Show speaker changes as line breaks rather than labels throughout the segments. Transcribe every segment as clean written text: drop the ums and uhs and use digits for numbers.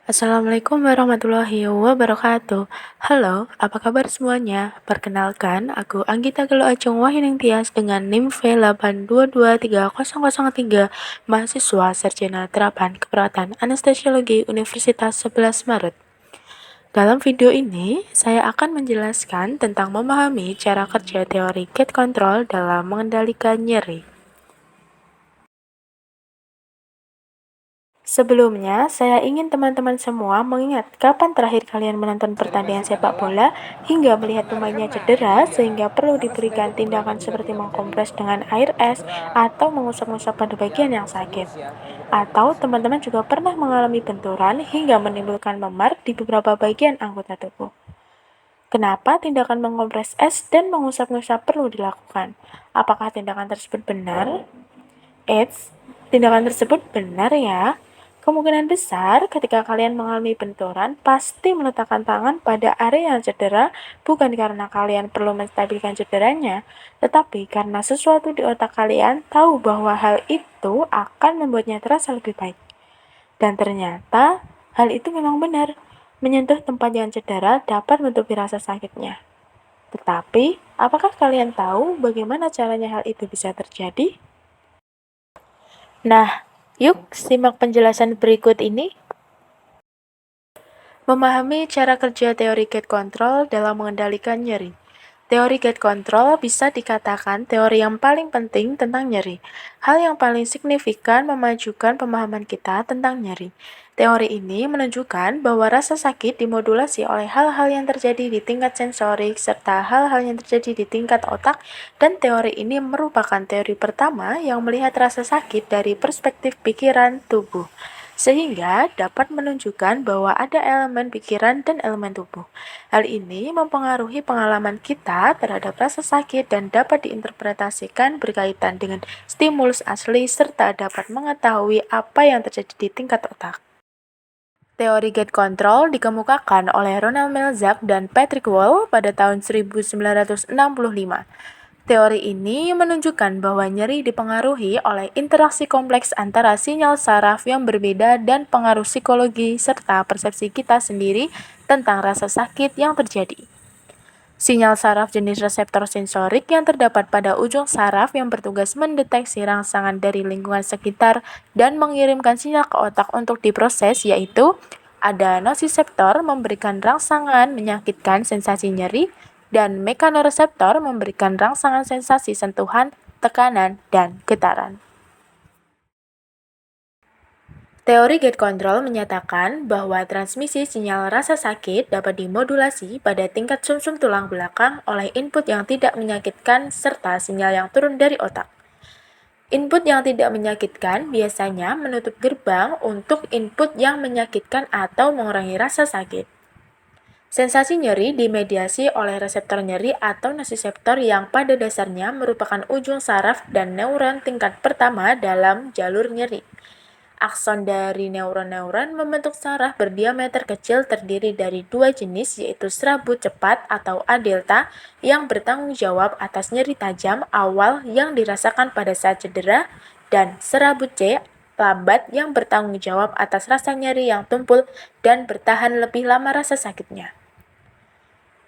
Assalamualaikum warahmatullahi wabarakatuh. Halo, apa kabar semuanya? Perkenalkan, aku Anggita Gelo Acung Wahyuning Tias dengan NIM V8223003, mahasiswa sarjana terapan keperawatan anestesiologi Universitas 11 Maret. Dalam video ini, saya akan menjelaskan tentang memahami cara kerja teori gate control dalam mengendalikan nyeri. Sebelumnya, saya ingin teman-teman semua mengingat kapan terakhir kalian menonton pertandingan sepak bola hingga melihat pemainnya cedera sehingga perlu diberikan tindakan seperti mengkompres dengan air es atau mengusap-ngusap pada bagian yang sakit. Atau teman-teman juga pernah mengalami benturan hingga menimbulkan memar di beberapa bagian anggota tubuh. Kenapa tindakan mengkompres es dan mengusap-ngusap perlu dilakukan? Apakah tindakan tersebut benar? Eits, tindakan tersebut benar ya. Kemungkinan besar ketika kalian mengalami benturan pasti meletakkan tangan pada area yang cedera bukan karena kalian perlu menstabilkan cederanya, tetapi karena sesuatu di otak kalian tahu bahwa hal itu akan membuatnya terasa lebih baik. Dan ternyata hal itu memang benar. Menyentuh tempat yang cedera dapat menutupi rasa sakitnya. Tetapi, apakah kalian tahu bagaimana caranya hal itu bisa terjadi? Nah, yuk simak penjelasan berikut ini. Memahami cara kerja teori gate control dalam mengendalikan nyeri. Teori gate control bisa dikatakan teori yang paling penting tentang nyeri. Hal yang paling signifikan memajukan pemahaman kita tentang nyeri. Teori ini menunjukkan bahwa rasa sakit dimodulasi oleh hal-hal yang terjadi di tingkat sensorik serta hal-hal yang terjadi di tingkat otak, dan teori ini merupakan teori pertama yang melihat rasa sakit dari perspektif pikiran tubuh, sehingga dapat menunjukkan bahwa ada elemen pikiran dan elemen tubuh. Hal ini mempengaruhi pengalaman kita terhadap rasa sakit dan dapat diinterpretasikan berkaitan dengan stimulus asli serta dapat mengetahui apa yang terjadi di tingkat otak. Teori gate control dikemukakan oleh Ronald Melzack dan Patrick Wall pada tahun 1965. Teori ini menunjukkan bahwa nyeri dipengaruhi oleh interaksi kompleks antara sinyal saraf yang berbeda dan pengaruh psikologi serta persepsi kita sendiri tentang rasa sakit yang terjadi. Sinyal saraf jenis reseptor sensorik yang terdapat pada ujung saraf yang bertugas mendeteksi rangsangan dari lingkungan sekitar dan mengirimkan sinyal ke otak untuk diproses, yaitu ada nociceptor memberikan rangsangan menyakitkan sensasi nyeri, dan mekanoreseptor memberikan rangsangan sensasi sentuhan, tekanan, dan getaran. Teori gate control menyatakan bahwa transmisi sinyal rasa sakit dapat dimodulasi pada tingkat sumsum tulang belakang oleh input yang tidak menyakitkan serta sinyal yang turun dari otak. Input yang tidak menyakitkan biasanya menutup gerbang untuk input yang menyakitkan atau mengurangi rasa sakit. Sensasi nyeri dimediasi oleh reseptor nyeri atau nociceptor yang pada dasarnya merupakan ujung saraf dan neuron tingkat pertama dalam jalur nyeri. Akson dari neuron-neuron membentuk saraf berdiameter kecil terdiri dari dua jenis, yaitu serabut cepat atau A delta yang bertanggung jawab atas nyeri tajam awal yang dirasakan pada saat cedera, dan serabut C lambat yang bertanggung jawab atas rasa nyeri yang tumpul dan bertahan lebih lama rasa sakitnya.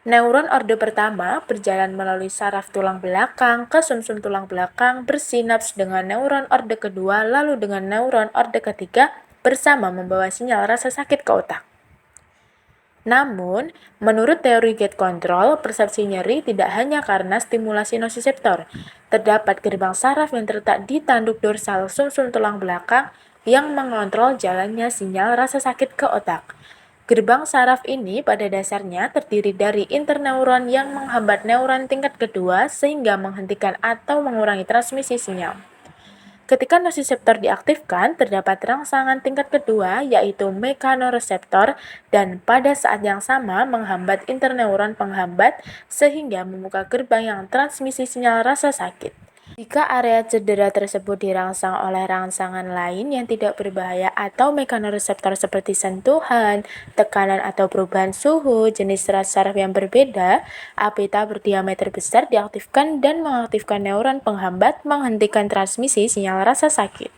Neuron orde pertama berjalan melalui saraf tulang belakang ke sumsum tulang belakang, bersinaps dengan neuron orde kedua lalu dengan neuron orde ketiga bersama membawa sinyal rasa sakit ke otak. Namun, menurut teori gate control, persepsi nyeri tidak hanya karena stimulasi nociceptor. Terdapat gerbang saraf yang terletak di tanduk dorsal sumsum tulang belakang yang mengontrol jalannya sinyal rasa sakit ke otak. Gerbang saraf ini pada dasarnya terdiri dari interneuron yang menghambat neuron tingkat kedua sehingga menghentikan atau mengurangi transmisi sinyal. Ketika nociceptor diaktifkan, terdapat rangsangan tingkat kedua yaitu mekanoreseptor dan pada saat yang sama menghambat interneuron penghambat sehingga membuka gerbang yang transmisi sinyal rasa sakit. Jika area cedera tersebut dirangsang oleh rangsangan lain yang tidak berbahaya atau mekanoreseptor seperti sentuhan, tekanan atau perubahan suhu, jenis saraf yang berbeda, A beta berdiameter besar diaktifkan dan mengaktifkan neuron penghambat menghentikan transmisi sinyal rasa sakit.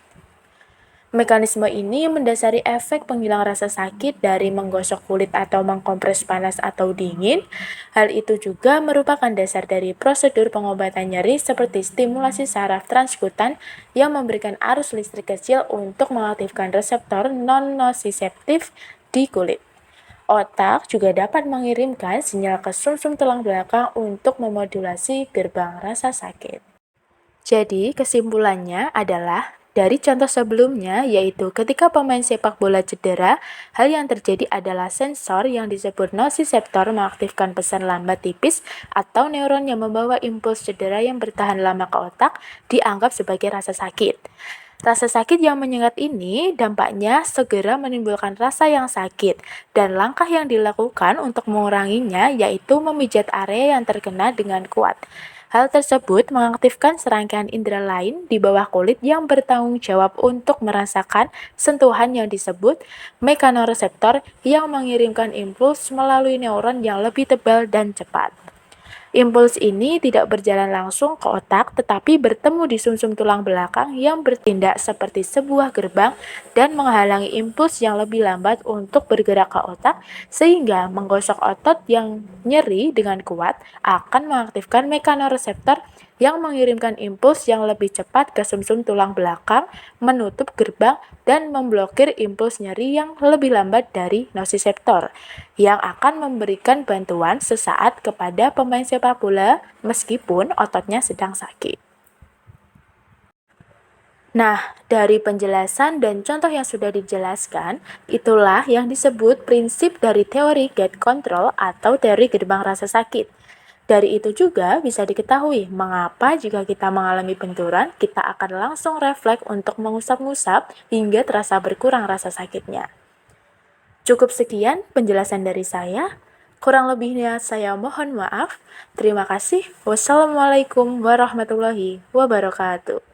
Mekanisme ini mendasari efek penghilang rasa sakit dari menggosok kulit atau mengkompres panas atau dingin. Hal itu juga merupakan dasar dari prosedur pengobatan nyeri seperti stimulasi saraf transkutan yang memberikan arus listrik kecil untuk mengaktifkan reseptor non-nosiseptif di kulit. Otak juga dapat mengirimkan sinyal ke sumsum tulang belakang untuk memodulasi gerbang rasa sakit. Jadi, kesimpulannya adalah dari contoh sebelumnya, yaitu ketika pemain sepak bola cedera, hal yang terjadi adalah sensor yang disebut nosiseptor mengaktifkan pesan lambat tipis atau neuron yang membawa impuls cedera yang bertahan lama ke otak dianggap sebagai rasa sakit. Rasa sakit yang menyengat ini dampaknya segera menimbulkan rasa yang sakit, dan langkah yang dilakukan untuk menguranginya yaitu memijat area yang terkena dengan kuat. Hal tersebut mengaktifkan serangkaian indera lain di bawah kulit yang bertanggung jawab untuk merasakan sentuhan yang disebut mekanoreseptor yang mengirimkan impuls melalui neuron yang lebih tebal dan cepat. Impuls ini tidak berjalan langsung ke otak tetapi bertemu di sumsum tulang belakang yang bertindak seperti sebuah gerbang dan menghalangi impuls yang lebih lambat untuk bergerak ke otak sehingga menggosok otot yang nyeri dengan kuat akan mengaktifkan mekanoreseptor yang mengirimkan impuls yang lebih cepat ke sumsum tulang belakang, menutup gerbang, dan memblokir impuls nyeri yang lebih lambat dari nosiseptor, yang akan memberikan bantuan sesaat kepada pemain sepak bola meskipun ototnya sedang sakit. Nah, dari penjelasan dan contoh yang sudah dijelaskan, itulah yang disebut prinsip dari teori gate control atau teori gerbang rasa sakit. Dari itu juga bisa diketahui mengapa jika kita mengalami benturan, kita akan langsung refleks untuk mengusap-ngusap hingga terasa berkurang rasa sakitnya. Cukup sekian penjelasan dari saya. Kurang lebihnya saya mohon maaf. Terima kasih. Wassalamualaikum warahmatullahi wabarakatuh.